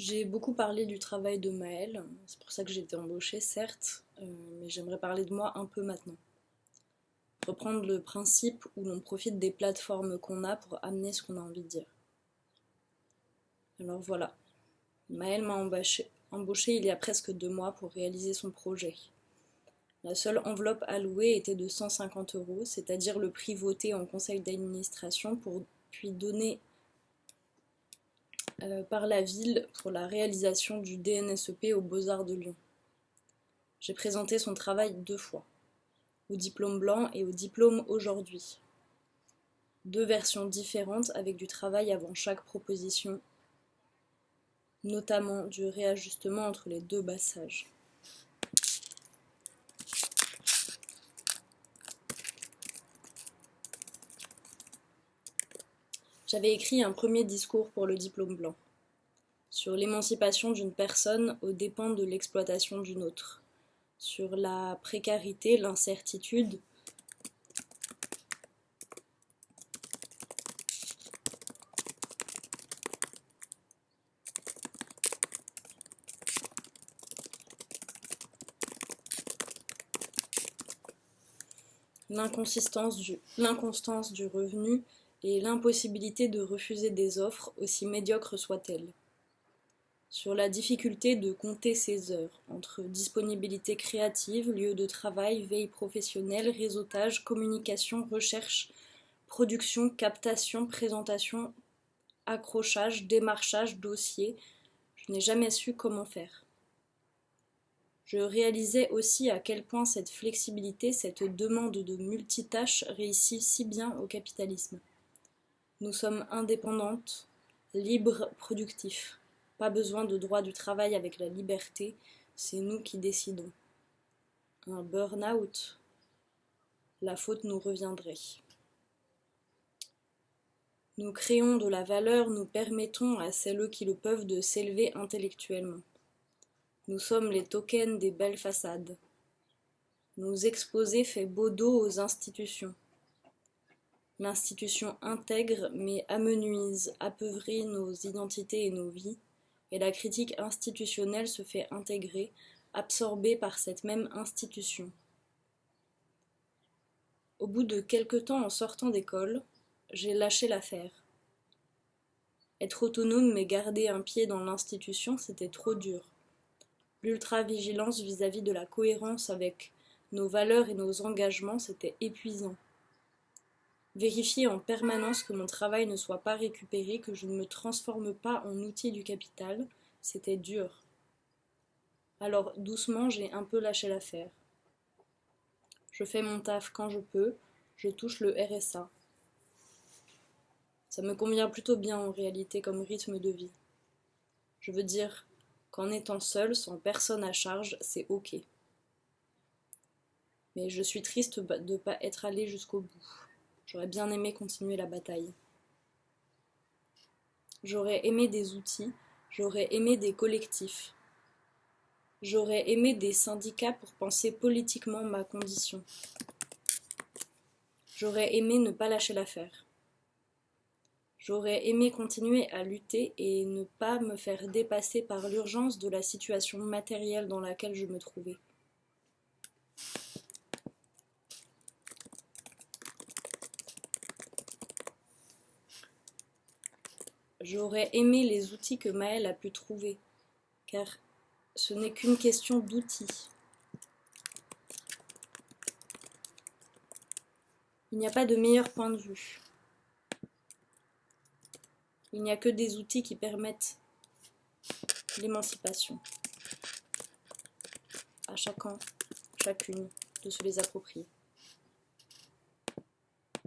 J'ai beaucoup parlé du travail de Maëlle, c'est pour ça que j'ai été embauchée, certes, mais j'aimerais parler de moi un peu maintenant. Reprendre le principe où l'on profite des plateformes qu'on a pour amener ce qu'on a envie de dire. Alors voilà, Maëlle m'a embauchée il y a presque 2 mois pour réaliser son projet. La seule enveloppe allouée était de 150 euros, c'est-à-dire le prix voté en conseil d'administration pour puis donner par la ville pour la réalisation du DNSEP aux Beaux-Arts de Lyon. J'ai présenté son travail 2 fois, au diplôme blanc et au diplôme aujourd'hui. 2 versions différentes avec du travail avant chaque proposition, notamment du réajustement entre les 2 passages. J'avais écrit un premier discours pour le diplôme blanc, sur l'émancipation d'une personne aux dépens de l'exploitation d'une autre, sur la précarité, l'incertitude, l'inconstance du revenu et l'impossibilité de refuser des offres, aussi médiocres soient-elles. Sur la difficulté de compter ses heures, entre disponibilité créative, lieu de travail, veille professionnelle, réseautage, communication, recherche, production, captation, présentation, accrochage, démarchage, dossier. Je n'ai jamais su comment faire. Je réalisais aussi à quel point cette flexibilité, cette demande de multitâches réussit si bien au capitalisme. Nous sommes indépendantes, libres, productifs. Pas besoin de droit du travail avec la liberté, c'est nous qui décidons. Un burn-out, la faute nous reviendrait. Nous créons de la valeur, nous permettons à celles qui le peuvent de s'élever intellectuellement. Nous sommes les tokens des belles façades. Nous exposer fait beau dos aux institutions. L'institution intègre mais amenuise, appauvrit nos identités et nos vies, et la critique institutionnelle se fait intégrer, absorbée par cette même institution. Au bout de quelque temps en sortant d'école, j'ai lâché l'affaire. Être autonome mais garder un pied dans l'institution, c'était trop dur. L'ultra-vigilance vis-à-vis de la cohérence avec nos valeurs et nos engagements, c'était épuisant. Vérifier en permanence que mon travail ne soit pas récupéré, que je ne me transforme pas en outil du capital, c'était dur. Alors doucement, j'ai un peu lâché l'affaire. Je fais mon taf quand je peux, je touche le RSA. Ça me convient plutôt bien en réalité comme rythme de vie. Je veux dire qu'en étant seule, sans personne à charge, c'est ok. Mais je suis triste de ne pas être allée jusqu'au bout. J'aurais bien aimé continuer la bataille. J'aurais aimé des outils, j'aurais aimé des collectifs. J'aurais aimé des syndicats pour penser politiquement ma condition. J'aurais aimé ne pas lâcher l'affaire. J'aurais aimé continuer à lutter et ne pas me faire dépasser par l'urgence de la situation matérielle dans laquelle je me trouvais. J'aurais aimé les outils que Maëlle a pu trouver, car ce n'est qu'une question d'outils. Il n'y a pas de meilleur point de vue. Il n'y a que des outils qui permettent l'émancipation. À chacun, chacune, de se les approprier.